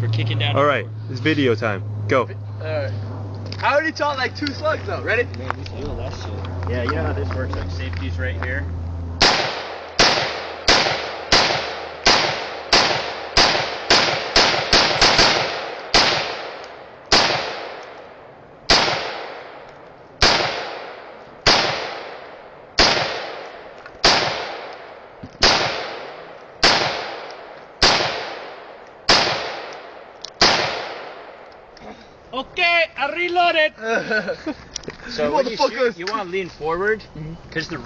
for kicking down. All right, it's video time. Go. I already taught like 2 slugs though. Ready? Man, you feel that shit. Yeah, you know how this works. Like safety's right here. Okay, I reloaded. So when you shoot, you want to lean forward because the